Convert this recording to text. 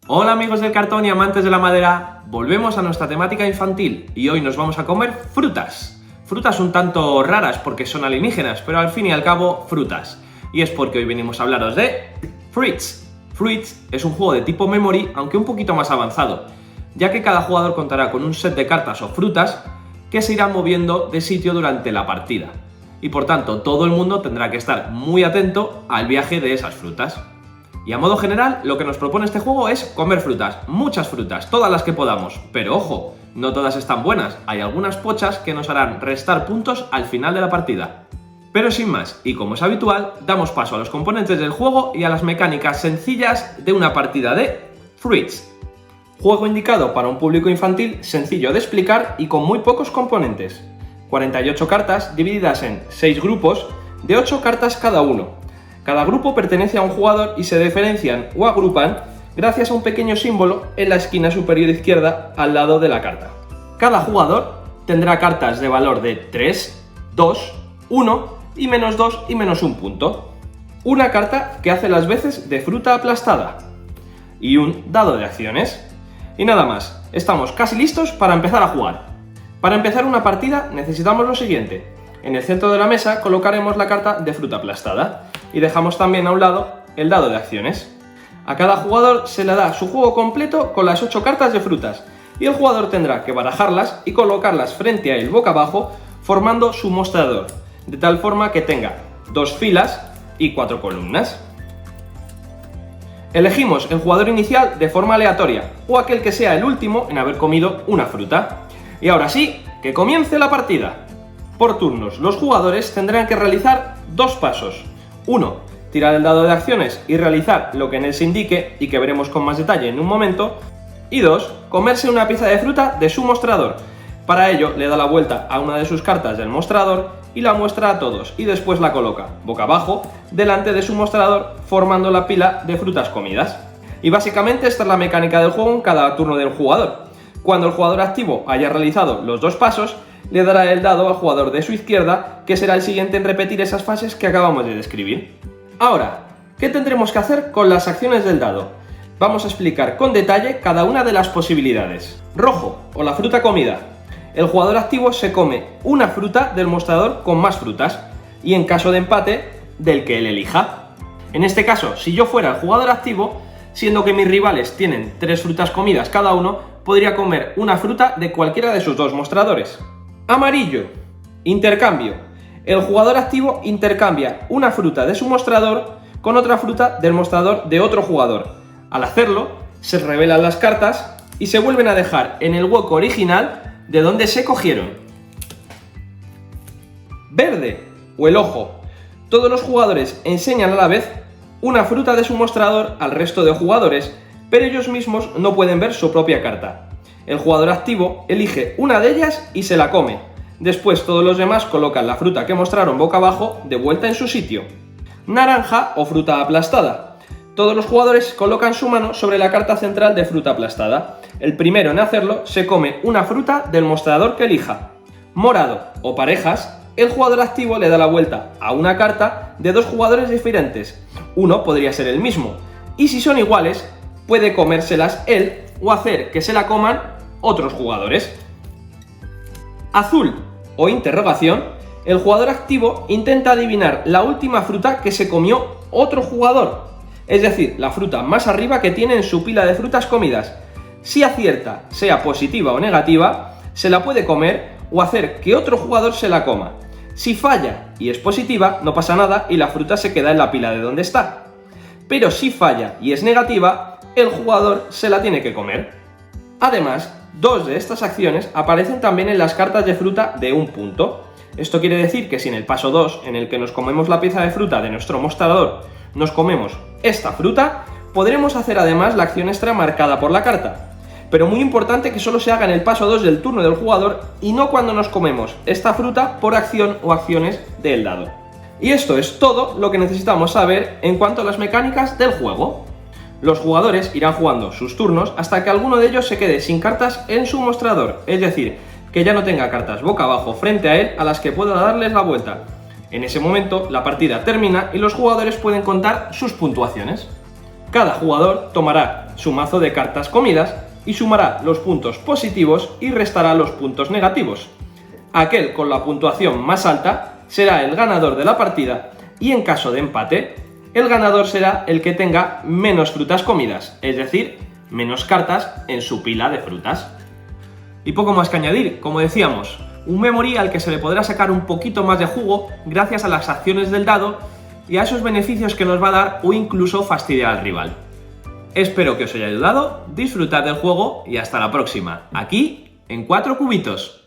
Hola amigos del cartón y amantes de la madera, volvemos a nuestra temática infantil y hoy nos vamos a comer frutas. Frutas un tanto raras porque son alienígenas, pero al fin y al cabo frutas. Y es porque hoy venimos a hablaros de Fruits. Fruits es un juego de tipo memory, aunque un poquito más avanzado, ya que cada jugador contará con un set de cartas o frutas que se irán moviendo de sitio durante la partida. Y por tanto todo el mundo tendrá que estar muy atento al viaje de esas frutas. Y a modo general, lo que nos propone este juego es comer frutas, muchas frutas, todas las que podamos. Pero ojo, no todas están buenas, hay algunas pochas que nos harán restar puntos al final de la partida. Pero sin más, y como es habitual, damos paso a los componentes del juego y a las mecánicas sencillas de una partida de Fruits. Juego indicado para un público infantil, sencillo de explicar y con muy pocos componentes. 48 cartas divididas en 6 grupos de 8 cartas cada uno. Cada grupo pertenece a un jugador y se diferencian o agrupan gracias a un pequeño símbolo en la esquina superior izquierda al lado de la carta. Cada jugador tendrá cartas de valor de 3, 2, 1 y -2 y -1 punto. Una carta que hace las veces de fruta aplastada y un dado de acciones. Y nada más, estamos casi listos para empezar a jugar. Para empezar una partida necesitamos lo siguiente. En el centro de la mesa colocaremos la carta de fruta aplastada y dejamos también a un lado el dado de acciones. A cada jugador se le da su juego completo con las 8 cartas de frutas y el jugador tendrá que barajarlas y colocarlas frente a él boca abajo formando su mostrador, de tal forma que tenga 2 filas y 4 columnas. Elegimos el jugador inicial de forma aleatoria o aquel que sea el último en haber comido una fruta. Y ahora sí, que comience la partida. Por turnos, los jugadores tendrán que realizar 2 pasos. 1. Tirar el dado de acciones y realizar lo que en él se indique y que veremos con más detalle en un momento. Y 2. Comerse una pieza de fruta de su mostrador. Para ello le da la vuelta a una de sus cartas del mostrador y la muestra a todos y después la coloca boca abajo delante de su mostrador formando la pila de frutas comidas. Y básicamente esta es la mecánica del juego en cada turno del jugador. Cuando el jugador activo haya realizado los 2 pasos, le dará el dado al jugador de su izquierda, que será el siguiente en repetir esas fases que acabamos de describir. Ahora, ¿qué tendremos que hacer con las acciones del dado? Vamos a explicar con detalle cada una de las posibilidades. Rojo, o la fruta comida. El jugador activo se come una fruta del mostrador con más frutas, y en caso de empate, del que él elija. En este caso, si yo fuera el jugador activo, siendo que mis rivales tienen 3 frutas comidas cada uno, podría comer una fruta de cualquiera de sus 2 mostradores. Amarillo, intercambio. El jugador activo intercambia una fruta de su mostrador con otra fruta del mostrador de otro jugador. Al hacerlo, se revelan las cartas y se vuelven a dejar en el hueco original de donde se cogieron. Verde, o el ojo. Todos los jugadores enseñan a la vez una fruta de su mostrador al resto de jugadores, pero ellos mismos no pueden ver su propia carta. El jugador activo elige una de ellas y se la come. Después todos los demás colocan la fruta que mostraron boca abajo de vuelta en su sitio. Naranja o fruta aplastada. Todos los jugadores colocan su mano sobre la carta central de fruta aplastada. El primero en hacerlo se come una fruta del mostrador que elija. Morado o parejas. El jugador activo le da la vuelta a una carta de 2 jugadores diferentes. Uno podría ser el mismo. Y si son iguales, puede comérselas él o hacer que se la coman otros jugadores. Azul o interrogación. El jugador activo intenta adivinar la última fruta que se comió otro jugador, es decir, la fruta más arriba que tiene en su pila de frutas comidas. Si acierta, sea positiva o negativa, se la puede comer o hacer que otro jugador se la coma. Si falla y es positiva, no pasa nada y la fruta se queda en la pila de donde está. Pero si falla y es negativa, el jugador se la tiene que comer. Además, 2 de estas acciones aparecen también en las cartas de fruta de 1 punto. Esto quiere decir que si en el paso 2, en el que nos comemos la pieza de fruta de nuestro mostrador, nos comemos esta fruta, podremos hacer además la acción extra marcada por la carta. Pero muy importante que solo se haga en el paso 2 del turno del jugador y no cuando nos comemos esta fruta por acción o acciones del dado. Y esto es todo lo que necesitamos saber en cuanto a las mecánicas del juego. Los jugadores irán jugando sus turnos hasta que alguno de ellos se quede sin cartas en su mostrador, es decir, que ya no tenga cartas boca abajo frente a él a las que pueda darles la vuelta. En ese momento, la partida termina y los jugadores pueden contar sus puntuaciones. Cada jugador tomará su mazo de cartas comidas y sumará los puntos positivos y restará los puntos negativos. Aquel con la puntuación más alta será el ganador de la partida y en caso de empate, el ganador será el que tenga menos frutas comidas, es decir, menos cartas en su pila de frutas. Y poco más que añadir, como decíamos, un memory al que se le podrá sacar un poquito más de jugo gracias a las acciones del dado y a esos beneficios que nos va a dar o incluso fastidiar al rival. Espero que os haya ayudado, disfrutad del juego y hasta la próxima, aquí en 4 cubitos.